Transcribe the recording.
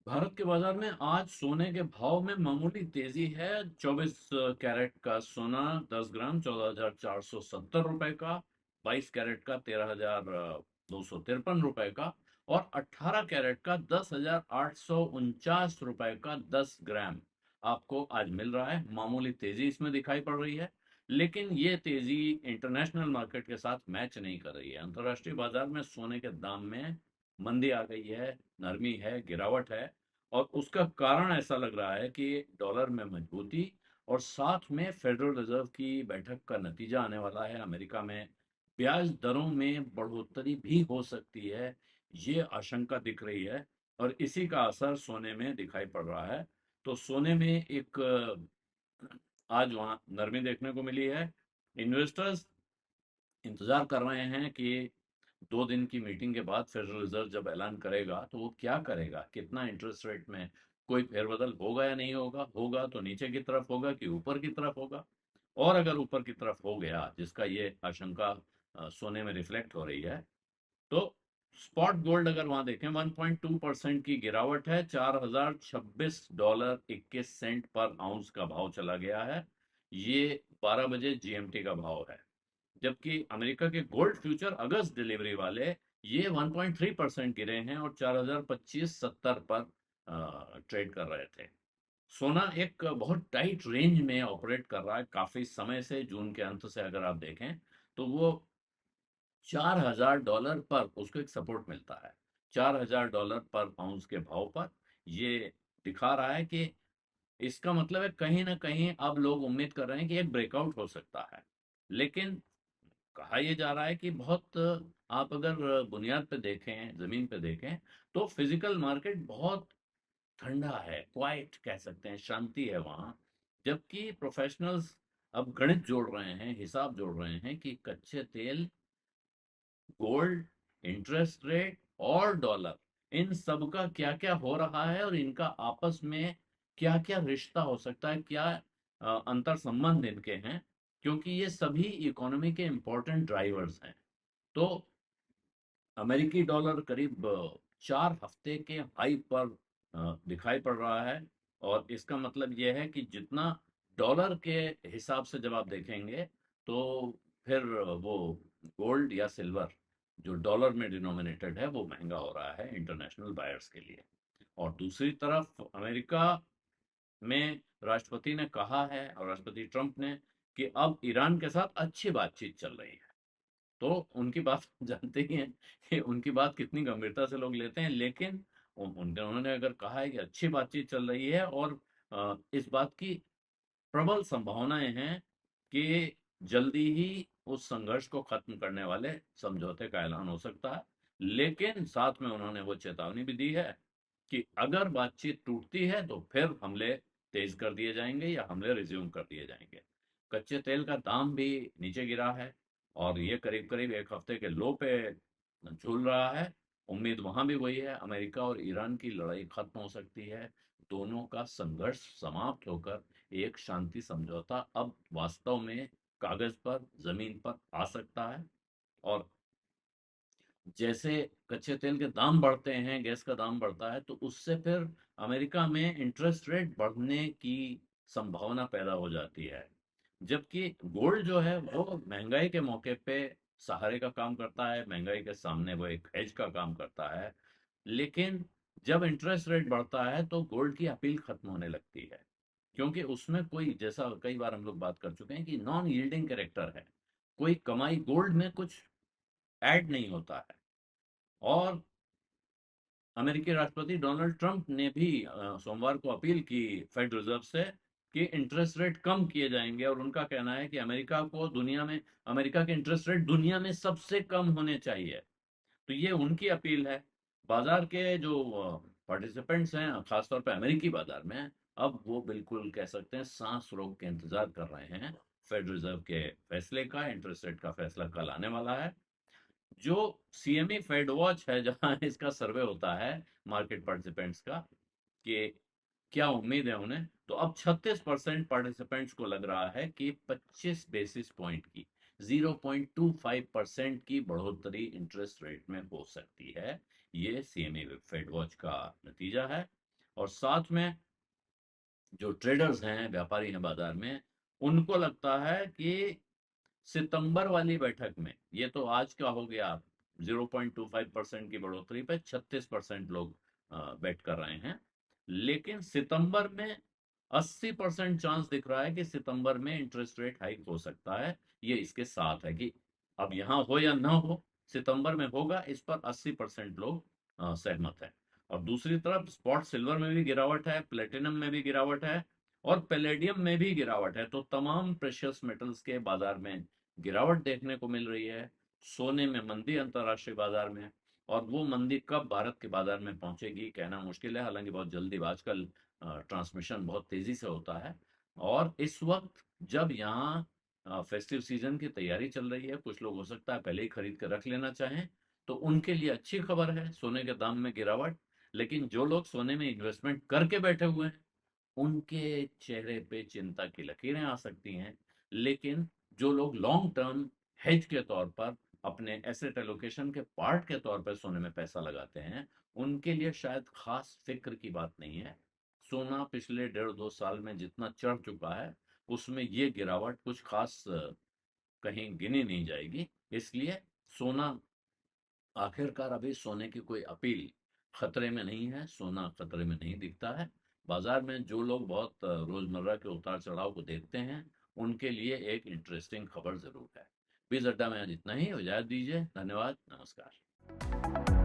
भारत के बाजार में आज सोने के भाव में मामूली तेजी है। 24 कैरेट का सोना 10 ग्राम 14,470 रुपए का, 22 कैरेट का 13,253 रुपए का और 18 कैरेट का 10,849 रुपए का 10 ग्राम आपको आज मिल रहा है। मामूली तेजी इसमें दिखाई पड़ रही है, लेकिन ये तेजी इंटरनेशनल मार्केट के साथ मैच नहीं कर रही है। अंतर्राष्ट्रीय बाजार में सोने के दाम में मंदी आ गई है, नरमी है, गिरावट है। और उसका कारण ऐसा लग रहा है कि डॉलर में मजबूती और साथ में फेडरल रिजर्व की बैठक का नतीजा आने वाला है। अमेरिका में ब्याज दरों में बढ़ोतरी भी हो सकती है, ये आशंका दिख रही है और इसी का असर सोने में दिखाई पड़ रहा है। तो सोने में एक आज वहाँ नरमी देखने को मिली है। इन्वेस्टर्स इंतजार कर रहे हैं कि 2 दिन की मीटिंग के बाद फेडरल रिजर्व जब ऐलान करेगा तो वो क्या करेगा, कितना इंटरेस्ट रेट में कोई फेरबदल होगा या नहीं होगा, होगा तो नीचे की तरफ होगा कि ऊपर की तरफ होगा। और अगर ऊपर की तरफ हो गया, जिसका ये आशंका सोने में रिफ्लेक्ट हो रही है, तो स्पॉट गोल्ड अगर वहां देखें 1.2% की गिरावट है। $4,026.21 पर आउंस का भाव चला गया है। ये 12 बजे जीएमटी का भाव है। जबकि अमेरिका के गोल्ड फ्यूचर अगस्त डिलीवरी वाले ये 1.3% गिरे हैं और 4,025.70 पर ट्रेड कर रहे थे। सोना एक बहुत टाइट रेंज में ऑपरेट कर रहा है काफी समय से। जून के अंत से अगर आप देखें तो वो $4,000 पर उसको एक सपोर्ट मिलता है। $4,000 पर आउंस के भाव पर ये दिखा रहा है कि इसका मतलब है कहीं ना कहीं अब लोग उम्मीद कर रहे हैं कि एक ब्रेकआउट हो सकता है। लेकिन कहा यह जा रहा है कि बहुत, आप अगर बुनियाद पे देखें, जमीन पे देखें, तो फिजिकल मार्केट बहुत ठंडा है, क्वाइट कह सकते हैं, शांति है वहां। जबकि प्रोफेशनल्स अब गणित जोड़ रहे हैं, हिसाब जोड़ रहे हैं कि कच्चे तेल, गोल्ड, इंटरेस्ट रेट और डॉलर, इन सब का क्या क्या हो रहा है और इनका आपस में क्या क्या रिश्ता हो सकता है, क्या अंतर संबंध इनके हैं, क्योंकि ये सभी इकोनॉमी के इंपॉर्टेंट ड्राइवर्स हैं। तो अमेरिकी डॉलर करीब 4 हफ्ते के हाई पर दिखाई पड़ रहा है। और इसका मतलब यह है कि जितना डॉलर के हिसाब से जब आप देखेंगे, तो फिर वो गोल्ड या सिल्वर जो डॉलर में डिनोमिनेटेड है वो महंगा हो रहा है इंटरनेशनल बायर्स के लिए। और दूसरी तरफ अमेरिका में राष्ट्रपति ने कहा है, और राष्ट्रपति ट्रंप ने, कि अब ईरान के साथ अच्छी बातचीत चल रही है। तो उनकी बात जानते ही हैं कि उनकी बात कितनी गंभीरता से लोग लेते हैं। लेकिन उन्होंने अगर कहा है कि अच्छी बातचीत चल रही है और इस बात की प्रबल संभावनाएं हैं कि जल्दी ही उस संघर्ष को खत्म करने वाले समझौते का ऐलान हो सकता है। लेकिन साथ में उन्होंने वो चेतावनी भी दी है कि अगर बातचीत टूटती है तो फिर हमले तेज कर दिए जाएंगे या हमले रिज्यूम कर दिए जाएंगे। कच्चे तेल का दाम भी नीचे गिरा है और ये करीब करीब एक हफ्ते के लो पे झूल रहा है। उम्मीद वहां भी वही है, अमेरिका और ईरान की लड़ाई खत्म हो सकती है, दोनों का संघर्ष समाप्त होकर एक शांति समझौता अब वास्तव में कागज पर, जमीन पर आ सकता है। और जैसे कच्चे तेल के दाम बढ़ते हैं, गैस का दाम बढ़ता है, तो उससे फिर अमेरिका में इंटरेस्ट रेट बढ़ने की संभावना पैदा हो जाती है। जबकि गोल्ड जो है वो महंगाई के मौके पे सहारे का काम करता है, महंगाई के सामने वो एक हेज का काम करता है। लेकिन जब इंटरेस्ट रेट बढ़ता है तो गोल्ड की अपील खत्म होने लगती है, क्योंकि उसमें कोई, जैसा कई बार हम लोग बात कर चुके हैं, कि नॉन यील्डिंग कैरेक्टर है। कोई कमाई गोल्ड में कुछ ऐड नहीं होता है। और अमेरिकी राष्ट्रपति डोनाल्ड ट्रंप ने भी सोमवार को अपील की फेड रिजर्व से कि इंटरेस्ट रेट कम किए जाएंगे। और उनका कहना है कि अमेरिका के इंटरेस्ट रेट दुनिया में सबसे कम होने चाहिए। तो ये उनकी अपील है। बाजार के जो पार्टिसिपेंट्स हैं, खासतौर पे अमेरिकी बाजार में, अब वो बिल्कुल कह सकते हैं सांस रोक के इंतजार कर रहे हैं फेड रिजर्व के फैसले का। इंटरेस्ट रेट का फैसला कल आने वाला है। जो सीएमई फेड वॉच है, जहां इसका सर्वे होता है मार्केट पार्टिसिपेंट्स का, कि क्या उम्मीद है उन्हें, तो अब 36% पार्टिसिपेंट्स को लग रहा है कि 25 बेसिस पॉइंट की, 0.25% की बढ़ोतरी इंटरेस्ट रेट में हो सकती है। ये सीएमई फेड वॉच का नतीजा है। और साथ में जो ट्रेडर्स हैं, व्यापारी हैं बाजार में, उनको लगता है कि सितंबर वाली बैठक में, ये तो आज का हो गया, 0.25% की बढ़ोतरी पे 36% लोग बेट कर रहे हैं, लेकिन सितंबर में 80% चांस दिख रहा है कि सितंबर में इंटरेस्ट रेट हाइक हो सकता है। ये इसके साथ है कि अब यहाँ हो या ना हो, सितंबर में होगा, इस पर 80% लोग सहमत है। और दूसरी तरफ स्पॉट सिल्वर में भी गिरावट है, प्लेटिनम में भी गिरावट है, और पैलेडियम में भी गिरावट है। तो तमाम प्रेशियस मेटल्स के बाजार में गिरावट देखने को मिल रही है। सोने में मंदी अंतर्राष्ट्रीय बाजार में, और वो मंदी कब भारत के बाजार में पहुंचेगी कहना मुश्किल है, हालांकि बहुत जल्दी, आजकल ट्रांसमिशन बहुत तेजी से होता है। और इस वक्त जब यहाँ फेस्टिव सीजन की तैयारी चल रही है, कुछ लोग हो सकता है पहले ही खरीद कर रख लेना चाहें, तो उनके लिए अच्छी खबर है सोने के दाम में गिरावट। लेकिन जो लोग सोने में इन्वेस्टमेंट करके बैठे हुए हैं, उनके चेहरे पे चिंता की लकीरें आ सकती हैं। लेकिन जो लोग लॉन्ग टर्म हेज के तौर पर, अपने एसेट एलोकेशन के पार्ट के तौर पर सोने में पैसा लगाते हैं, उनके लिए शायद खास फिक्र की बात नहीं है। सोना पिछले 1.5-2 साल में जितना चढ़ चुका है, उसमें ये गिरावट कुछ खास कहीं गिनी नहीं जाएगी। इसलिए सोना, आखिरकार अभी सोने की कोई अपील खतरे में नहीं है, सोना खतरे में नहीं दिखता है। बाजार में जो लोग बहुत रोजमर्रा के उतार चढ़ाव को देखते हैं, उनके लिए एक इंटरेस्टिंग खबर जरूर है। बीज अड्डा में आज इतना ही, इजाजत दीजिए, धन्यवाद, नमस्कार।